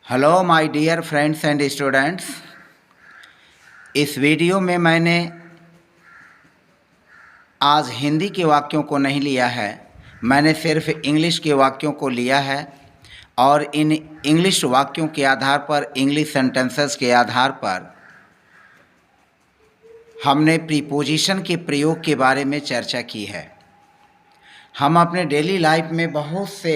Hello my dear friends and students. इस video में मैंने आज हिंदी के वाक्यों को नहीं लिया है, मैंने सिर्फ इंग्लिश के वाक्यों को लिया है और इन इंग्लिश वाक्यों के आधार पर, इंग्लिश सेंटेंसेस के आधार पर हमने प्रीपोजिशन के प्रयोग के बारे में चर्चा की है। हम अपने डेली लाइफ में बहुत से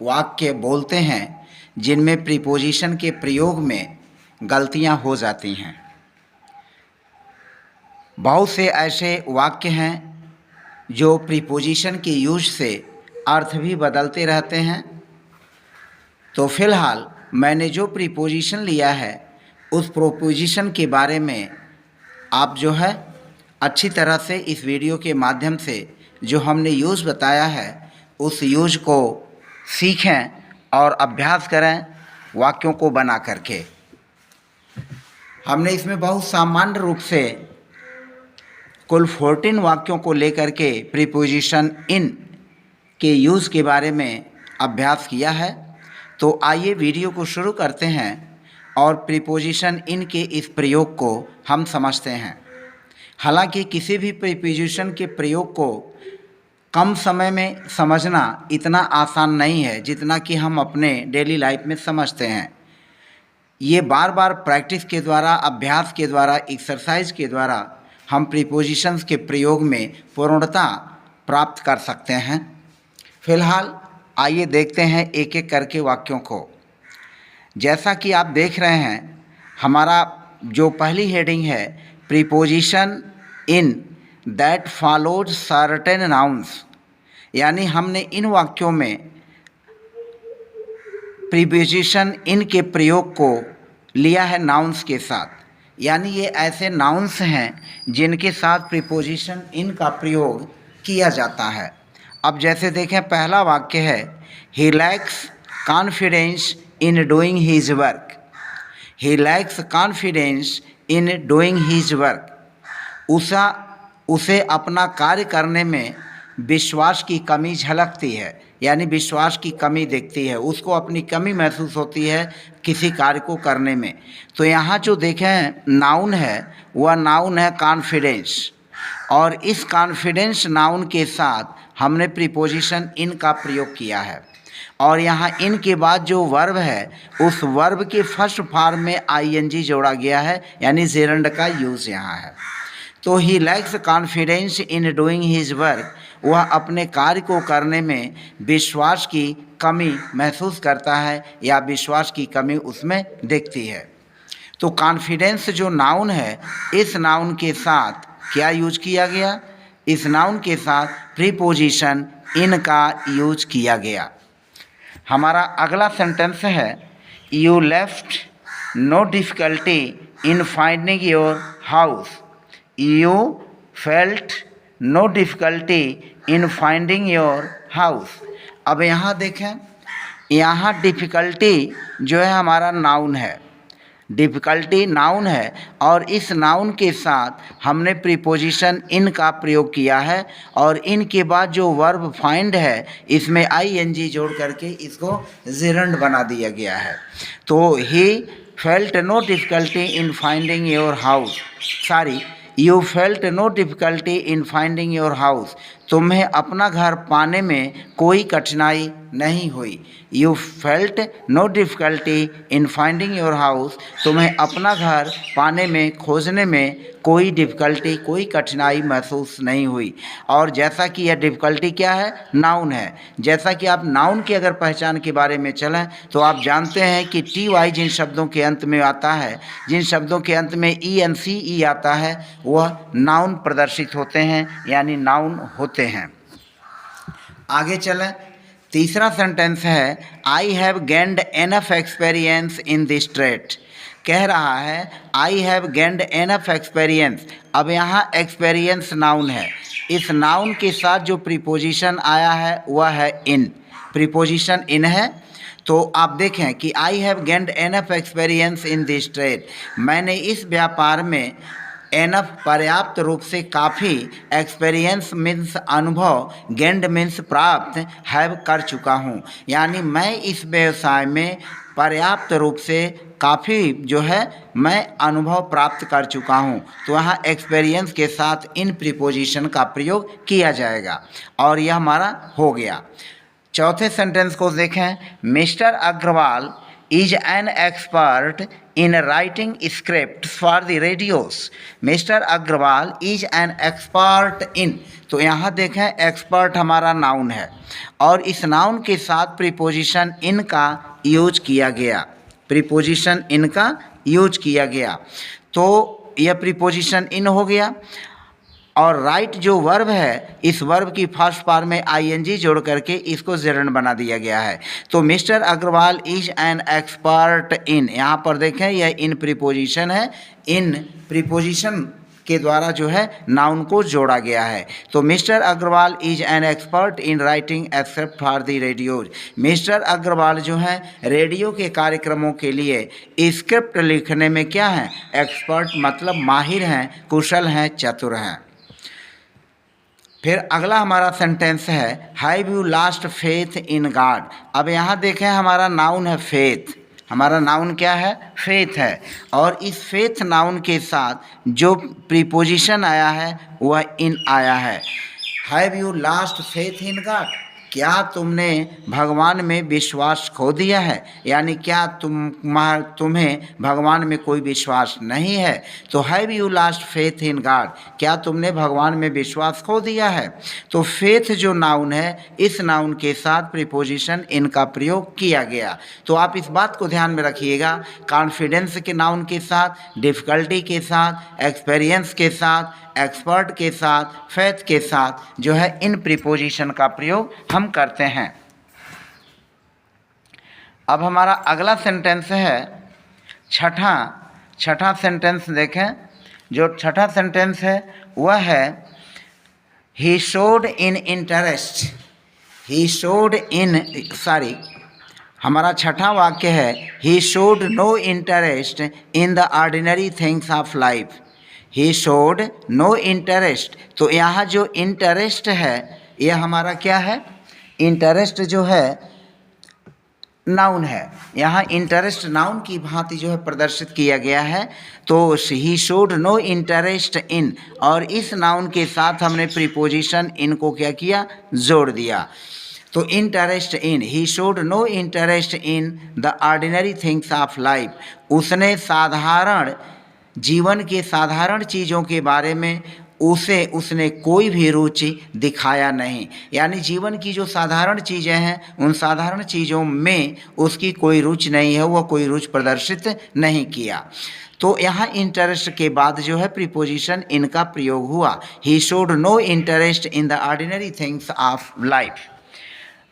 वाक्य बोलते हैं जिनमें प्रीपोजिशन के प्रयोग में गलतियां हो जाती हैं। बहुत से ऐसे वाक्य हैं जो प्रीपोजिशन के यूज से अर्थ भी बदलते रहते हैं। तो फिलहाल मैंने जो प्रीपोजिशन लिया है उस प्रीपोजिशन के बारे में आप जो है अच्छी तरह से इस वीडियो के माध्यम से जो हमने यूज़ बताया है उस यूज को सीखें और अभ्यास करें वाक्यों को बना करके। हमने इसमें बहुत सामान्य रूप से कुल 14 वाक्यों को लेकर के प्रीपोजिशन इन के यूज़ के बारे में अभ्यास किया है। तो आइए वीडियो को शुरू करते हैं और प्रीपोजिशन इन के इस प्रयोग को हम समझते हैं। हालांकि किसी भी प्रीपोजिशन के प्रयोग को कम समय में समझना इतना आसान नहीं है जितना कि हम अपने डेली लाइफ में समझते हैं। ये बार बार प्रैक्टिस के द्वारा, अभ्यास के द्वारा, एक्सरसाइज के द्वारा हम प्रीपोजिशंस के प्रयोग में पूर्णता प्राप्त कर सकते हैं। फिलहाल आइए देखते हैं एक एक करके वाक्यों को। जैसा कि आप देख रहे हैं, हमारा जो पहली हेडिंग है preposition in that follows certain nouns, यानी हमने इन वाक्यों में प्रीपोजिशन इन के प्रयोग को लिया है नाउन्स के साथ, यानी ये ऐसे नाउन्स हैं जिनके साथ प्रीपोजिशन इन का प्रयोग किया जाता है। अब जैसे देखें, पहला वाक्य है he lacks confidence in doing his work. He lacks confidence in doing his work. उसे अपना कार्य करने में विश्वास की कमी झलकती है, यानी विश्वास की कमी दिखती है, उसको अपनी कमी महसूस होती है किसी कार्य को करने में। तो यहाँ जो देखें नाउन है वह नाउन है कॉन्फिडेंस, और इस कॉन्फिडेंस नाउन के साथ हमने प्रीपोजिशन इन का प्रयोग किया है। और यहाँ इन के बाद जो वर्ब है उस वर्ब के फर्स्ट फॉर्म में आईएनजी जोड़ा गया है, यानी जेरंड का यूज़ यहाँ है। तो he lacks confidence in doing his work, वह अपने कार्य को करने में विश्वास की कमी महसूस करता है या विश्वास की कमी उसमें दिखती है। तो कॉन्फिडेंस जो नाउन है, इस नाउन के साथ क्या यूज किया गया? इस नाउन के साथ प्रीपोजिशन इन का यूज किया गया। हमारा अगला सेंटेंस है you left no difficulty in finding your house. You felt no difficulty in finding your house। अब यहाँ देखें, यहाँ डिफ़िकल्टी जो है हमारा नाउन है, डिफ़िकल्टी नाउन है और इस नाउन के साथ हमने प्रीपोजिशन इन का प्रयोग किया है और इन के बाद जो वर्ब फाइंड है इसमें आईएनजी जोड़ करके इसको जेरंड बना दिया गया है। तो he felt no difficulty in finding your house, you felt no difficulty in finding your house. तुम्हें अपना घर पाने में कोई कठिनाई नहीं हुई। You felt no difficulty in finding your house, तुम्हें अपना घर पाने में, खोजने में कोई डिफ़िकल्टी, कोई कठिनाई महसूस नहीं हुई। और जैसा कि यह डिफ़िकल्टी क्या है? नाउन है। जैसा कि आप नाउन की अगर पहचान के बारे में चलें तो आप जानते हैं कि टी वाई जिन शब्दों के अंत में आता है, जिन शब्दों के अंत में ई एन सी ई आता है, वह नाउन प्रदर्शित होते हैं, यानी नाउन होते हैं। आगे चलें, तीसरा सेंटेंस है I have gained enough experience in this trade. कह रहा है I have gained enough experience. अब यहाँ एक्सपीरियंस नाउन है, इस नाउन के साथ जो प्रीपोजिशन आया है वह है इन, प्रीपोजिशन इन है। तो आप देखें कि I have gained enough experience in this trade, मैंने इस व्यापार में एनफ पर्याप्त रूप से, काफ़ी, एक्सपीरियंस मीन्स अनुभव, गेंड मीन्स प्राप्त, हैव कर चुका हूँ। यानी मैं इस व्यवसाय में पर्याप्त रूप से, काफ़ी जो है मैं अनुभव प्राप्त कर चुका हूँ। तो यहाँ एक्सपीरियंस के साथ इन प्रीपोजिशन का प्रयोग किया जाएगा और यह हमारा हो गया। चौथे सेंटेंस को देखें। Mr Agarwal is an expert in writing script for the radios. Mr Agarwal is an expert in, तो यहाँ देखें एक्सपर्ट हमारा नाउन है और इस नाउन के साथ प्रीपोजिशन इन का यूज किया गया, प्रीपोजिशन इन का यूज किया गया। तो यह प्रीपोजिशन इन हो गया और राइट जो वर्ब है, इस वर्ब की फर्स्ट पार्ट में आईएनजी जोड़ करके इसको जेरंड बना दिया गया है। तो Mr Agarwal is an expert in, यहाँ पर देखें यह इन प्रीपोजिशन है, इन प्रीपोजिशन के द्वारा जो है नाउन को जोड़ा गया है। तो Mr Agarwal is an expert in writing except for the radios. Mr Agarwal जो हैं रेडियो के कार्यक्रमों के लिए स्क्रिप्ट लिखने में क्या हैं, एक्सपर्ट, मतलब माहिर हैं, कुशल हैं, चतुर हैं। फिर अगला हमारा सेंटेंस है have you last faith in God. अब यहाँ देखें हमारा नाउन है फेथ, हमारा नाउन क्या है, फेथ है और इस फेथ नाउन के साथ जो प्रीपोजिशन आया है वह इन आया है। Have you last faith in God, क्या तुमने भगवान में विश्वास खो दिया है, यानी क्या तुम्हें भगवान में कोई विश्वास नहीं है। तो have you last faith in God, क्या तुमने भगवान में विश्वास खो दिया है। तो फेथ जो नाउन है, इस नाउन के साथ प्रीपोजिशन इन का प्रयोग किया गया। तो आप इस बात को ध्यान में रखिएगा, कॉन्फिडेंस के नाउन के साथ, डिफ़िकल्टी के साथ, एक्सपीरियंस के साथ, एक्सपर्ट के साथ, फेथ के साथ जो है इन प्रीपोजिशन का प्रयोग हम करते हैं। अब हमारा अगला सेंटेंस है छठा सेंटेंस देखें। जो छठा सेंटेंस है वह है he showed in interest, he showed in हमारा छठा वाक्य है he showed no interest in the ordinary things of life. He showed no interest, तो यहाँ जो इंटरेस्ट है यह हमारा क्या है, इंटरेस्ट जो है नाउन है। यहाँ इंटरेस्ट नाउन की भांति जो है प्रदर्शित किया गया है। तो he showed no interest in, और इस नाउन के साथ हमने प्रीपोजिशन इन को क्या किया, जोड़ दिया। तो interest in, he showed no interest in the ordinary things of life, उसने साधारण जीवन के साधारण चीज़ों के बारे में उसने कोई भी रुचि दिखाया नहीं। यानी जीवन की जो साधारण चीज़ें हैं उन साधारण चीज़ों में उसकी कोई रुचि नहीं है, वह कोई रुचि प्रदर्शित नहीं किया। तो यहाँ इंटरेस्ट के बाद जो है प्रीपोजिशन इन का प्रयोग हुआ, he showed no interest in the ordinary things of life.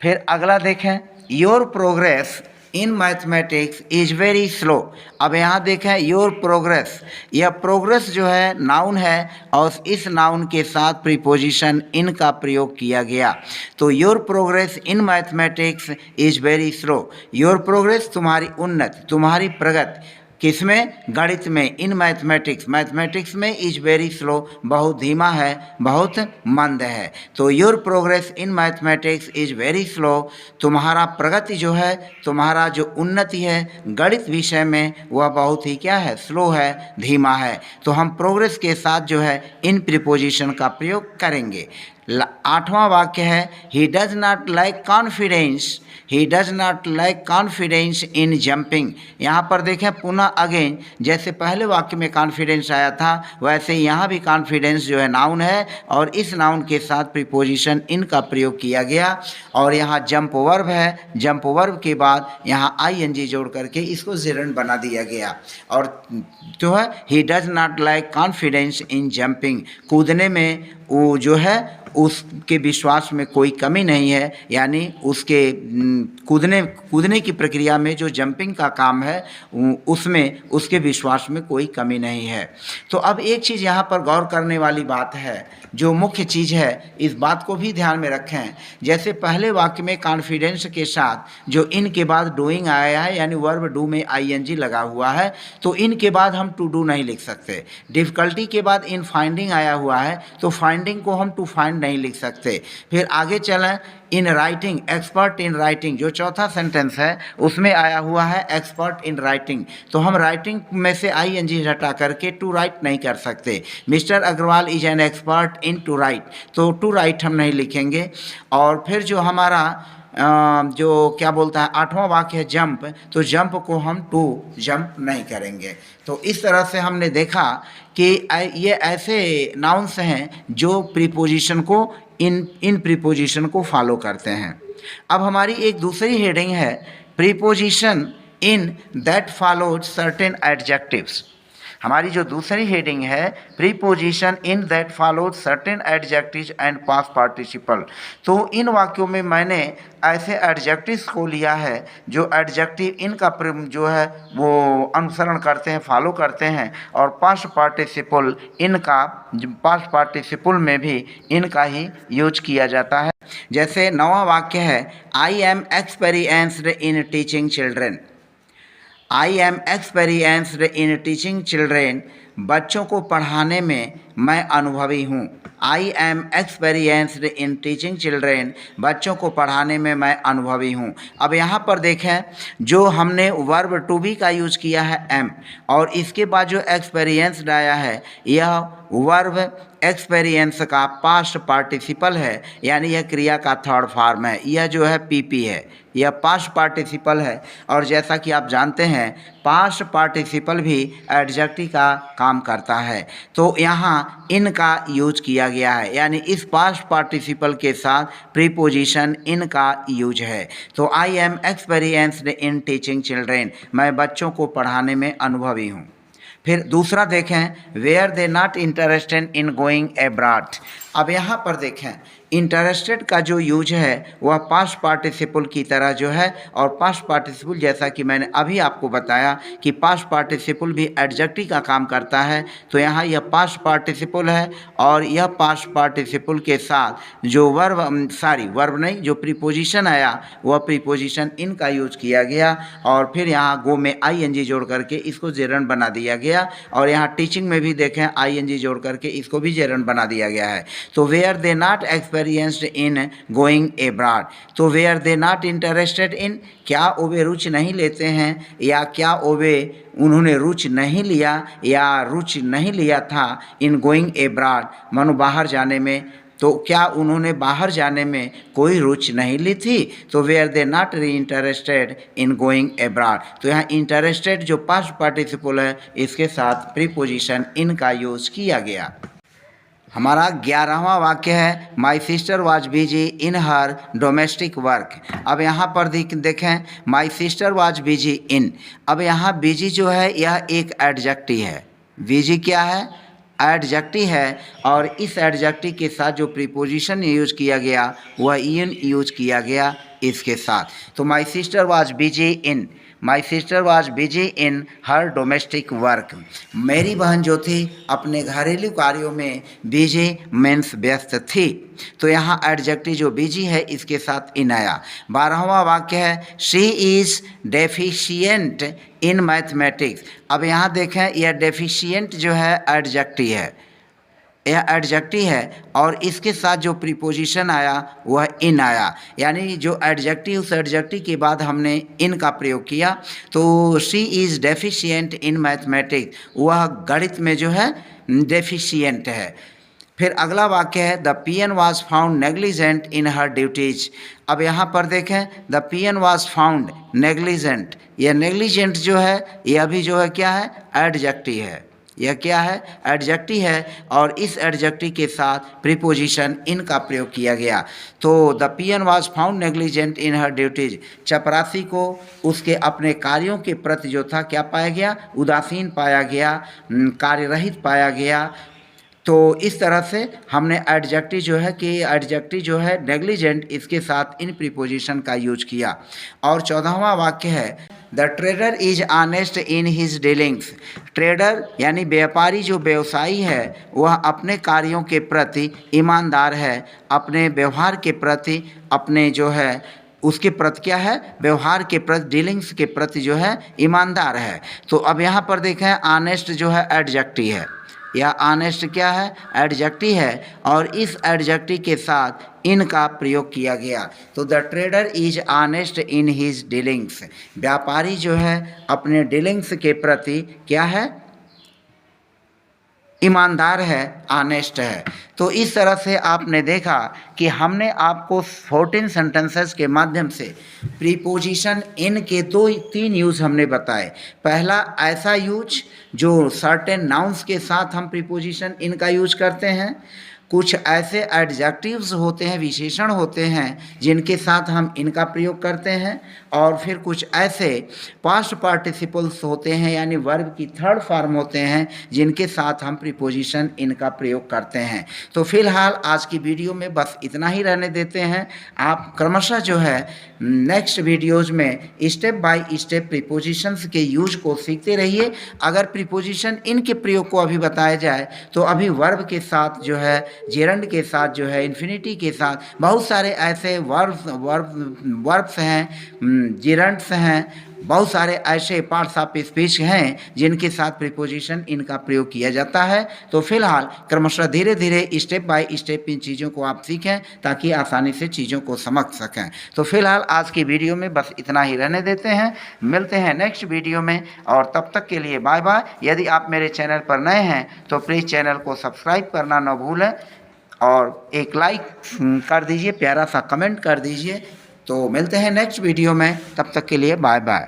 फिर अगला देखें your progress in mathematics is very slow. अब यहाँ देखें योर प्रोग्रेस, यह प्रोग्रेस जो है नाउन है और इस नाउन के साथ प्रीपोजिशन इन का प्रयोग किया गया। तो your progress in mathematics is very slow, your progress तुम्हारी उन्नति, तुम्हारी प्रगति किसमें, गणित में, इन मैथमेटिक्स में इज वेरी स्लो, बहुत धीमा है, बहुत मंद है। तो your progress in mathematics is very slow, तुम्हारा प्रगति जो है, तुम्हारा जो उन्नति है गणित विषय में वह बहुत ही क्या है, स्लो है, धीमा है। तो हम प्रोग्रेस के साथ जो है इन प्रीपोजिशन का प्रयोग करेंगे। आठवां वाक्य है he does not like confidence, he does not like confidence in jumping. यहाँ पर देखें पुनः अगेन, जैसे पहले वाक्य में कॉन्फिडेंस आया था वैसे यहाँ भी कॉन्फिडेंस जो है नाउन है और इस नाउन के साथ प्रीपोजिशन इन का प्रयोग किया गया। और यहाँ जंप वर्ब है, जंप वर्ब के बाद यहाँ आईएनजी जोड़ करके इसको जेरंड बना दिया गया। और जो है he does not like confidence in jumping, कूदने में वो जो है उसके विश्वास में कोई कमी नहीं है, यानी उसके कूदने की प्रक्रिया में जो जंपिंग का काम है उसमें उसके विश्वास में कोई कमी नहीं है। तो अब एक चीज़ यहाँ पर गौर करने वाली बात है, जो मुख्य चीज़ है, इस बात को भी ध्यान में रखें। जैसे पहले वाक्य में कॉन्फिडेंस के साथ जो इन के बाद डूइंग आया है, यानी वर्ब डू में आईएनजी लगा हुआ है, तो इन के बाद हम टू डू नहीं लिख सकते। डिफ़िकल्टी के बाद इन फाइंडिंग आया हुआ है, तो फाइंडिंग को हम टू फाइंड नहीं लिख सकते। फिर आगे चलें, in writing, expert in writing, जो चौथा सेंटेंस है उसमें आया हुआ है एक्सपर्ट इन राइटिंग, तो हम राइटिंग में से आईएनजी हटा करके टू राइट नहीं कर सकते। Mr Agarwal is an expert in to write, तो टू राइट हम नहीं लिखेंगे। और फिर जो हमारा जो क्या बोलता है आठवां वाक्य है जंप, तो जंप को हम टू जंप नहीं करेंगे। तो इस तरह से हमने देखा कि ये ऐसे नाउन्स हैं जो प्रीपोजिशन को इन प्रीपोजिशन को फॉलो करते हैं। अब हमारी एक दूसरी हेडिंग है preposition in that followed certain adjectives. हमारी जो दूसरी हेडिंग है preposition in that followed certain adjectives and past participle. तो इन वाक्यों में मैंने ऐसे एडजेक्टिव्स को लिया है जो एडजेक्टिव इनका जो है वो अनुसरण करते हैं, फॉलो करते हैं, और पास्ट पार्टिसिपल इनका, पास्ट पार्टिसिपल में भी इनका ही यूज किया जाता है। जैसे नौवां वाक्य है I am experienced in teaching children. I am experienced in teaching children, बच्चों को पढ़ाने में मैं अनुभवी हूँ। I am experienced in teaching children, बच्चों को पढ़ाने में मैं अनुभवी हूँ। अब यहाँ पर देखें, जो हमने वर्ब टू बी का यूज किया है एम, और इसके बाद जो एक्सपीरियंस्ड आया है यह वर्ब एक्सपीरियंस का पास्ट पार्टिसिपल है, यानी यह क्रिया का थर्ड फॉर्म है। यह जो है पीपी है, यह पास्ट पार्टिसिपल है। और जैसा कि आप जानते हैं पास्ट पार्टिसिपल भी एडजेक्टिव का काम करता है, तो यहाँ इनका यूज किया गया है, यानी इस पास्ट पार्टिसिपल के साथ प्रीपोजिशन इनका यूज है। तो I am experienced in teaching children, मैं बच्चों को पढ़ाने में अनुभवी हूँ। फिर दूसरा देखें were they not interested in going abroad. अब यहाँ पर देखें इंटरेस्टेड का जो यूज है वह पास्ट पार्टिसिपल की तरह जो है, और पास्ट पार्टिसिपल जैसा कि मैंने अभी आपको बताया कि पास्ट पार्टिसिपल भी एडजेक्टिव का काम करता है, तो यहाँ यह पास्ट पार्टिसिपल है, और यह पास्ट पार्टिसिपल के साथ जो वर्ब नहीं, जो प्रीपोजिशन आया वह प्रीपोजिशन इन का यूज किया गया, और फिर यहाँ गो में आईएनजी जोड़ करके इसको जेरंड बना दिया गया, और यहाँ टीचिंग में भी देखें आईएनजी जोड़ करके इसको भी जेरंड बना दिया गया है। तो were they not experienced in going abroad, तो were they not interested in, क्या ओवे रुचि नहीं लेते हैं, या क्या ओवे उन्होंने रुचि नहीं लिया या रुचि नहीं लिया था इन गोइंग एब्रॉड, मानो बाहर जाने में, तो क्या उन्होंने बाहर जाने में कोई रुचि नहीं ली थी, तो were they not interested in going abroad. तो यहाँ इंटरेस्टेड जो पास्ट पार्टिसिपल है इसके साथ प्रीपोजिशन इन का यूज किया गया। हमारा 11वां वाक्य है my sister was busy in her domestic work. अब यहाँ पर देखें my sister was busy in, अब यहाँ बिजी जो है यह एक एडजेक्टिव है। बिजी क्या है? एडजेक्टिव है, और इस एडजेक्टिव के साथ जो प्रीपोजिशन यूज किया गया वह इन यूज किया गया इसके साथ। तो my sister was busy in, my sister was busy in her domestic work, मेरी बहन जो थी अपने घरेलू कार्यों में बिजी मीन्स व्यस्त थी। तो यहाँ एडजेक्टिव जो बिजी है इसके साथ इन आया। 12वां वाक्य है she is deficient in mathematics. अब यहाँ देखें यह डेफिशिएंट जो है एडजेक्टिव है, यह एडजेक्टिव है, और इसके साथ जो प्रीपोजिशन आया वह इन आया, यानी जो एडजेक्टिव उस एडजेक्टिव के बाद हमने इन का प्रयोग किया। तो she is deficient in mathematics, वह गणित में जो है डेफिशिएंट है। फिर अगला वाक्य है the PN was found negligent in her duties. अब यहाँ पर देखें the PN was found negligent, यह नेग्लिजेंट जो है यह भी जो है क्या है? एडजेक्टिव है। यह क्या है? एडजेक्टिव है, और इस एडजेक्टिव के साथ प्रीपोजिशन इन का प्रयोग किया गया। तो the PN was found negligent in her duties, चपरासी को उसके अपने कार्यों के प्रति जो था क्या पाया गया? उदासीन पाया गया, कार्यरहित पाया गया। तो इस तरह से हमने एडजेक्टिव जो है कि एडजेक्टिव जो है नेग्लिजेंट, इसके साथ इन प्रीपोजिशन का यूज किया। और 14वां वाक्य है the trader is honest in his dealings. Trader यानी व्यापारी, जो व्यवसायी है, वह अपने कार्यों के प्रति ईमानदार है, अपने व्यवहार के प्रति, अपने जो है उसके प्रति क्या है, व्यवहार के प्रति, डीलिंग्स के प्रति जो है ईमानदार है। तो अब यहाँ पर देखें ऑनेस्ट जो है एडजेक्टिव है, या ऑनेस्ट क्या है, एडजेक्टिव है, और इस एडजेक्टिव के साथ इन का प्रयोग किया गया। तो the trader is honest in his dealings, व्यापारी जो है अपने डीलिंग्स के प्रति क्या है, ईमानदार है, ऑनेस्ट है। तो इस तरह से आपने देखा कि हमने आपको 14 सेंटेंसेस के माध्यम से प्रीपोजिशन इन के 2-3 यूज़ हमने बताए। पहला ऐसा यूज जो सर्टेन नाउन्स के साथ हम प्रीपोजिशन इन का यूज करते हैं, कुछ ऐसे एडजेक्टिव्स होते हैं, विशेषण होते हैं जिनके साथ हम इनका प्रयोग करते हैं, और फिर कुछ ऐसे पास्ट पार्टिसिपल्स होते हैं यानी वर्ब की थर्ड फॉर्म होते हैं जिनके साथ हम प्रीपोजिशन इनका प्रयोग करते हैं। तो फिलहाल आज की वीडियो में बस इतना ही रहने देते हैं। आप क्रमशः जो है नेक्स्ट वीडियोज़ में स्टेप बाय स्टेप प्रीपोजिशंस के यूज को सीखते रहिए। अगर प्रीपोजिशन इनके प्रयोग को अभी बताया जाए तो अभी वर्ब के साथ जो है, जेरंड के साथ जो है, इन्फिनिटी के साथ बहुत सारे ऐसे वर्ब्स हैं, जेरंड्स हैं, बहुत सारे ऐसे पार्ट्स ऑफ स्पीच हैं जिनके साथ प्रीपोजिशन इनका प्रयोग किया जाता है। तो फिलहाल क्रमशः धीरे धीरे स्टेप बाय स्टेप इन चीज़ों को आप सीखें ताकि आसानी से चीज़ों को समझ सकें। तो फिलहाल आज की वीडियो में बस इतना ही रहने देते हैं, मिलते हैं नेक्स्ट वीडियो में, और तब तक के लिए बाय बाय। यदि आप मेरे चैनल पर नए हैं तो प्लीज़ चैनल को सब्सक्राइब करना न भूलें, और एक लाइक कर दीजिए, प्यारा सा कमेंट कर दीजिए। तो मिलते हैं नेक्स्ट वीडियो में, तब तक के लिए बाय बाय।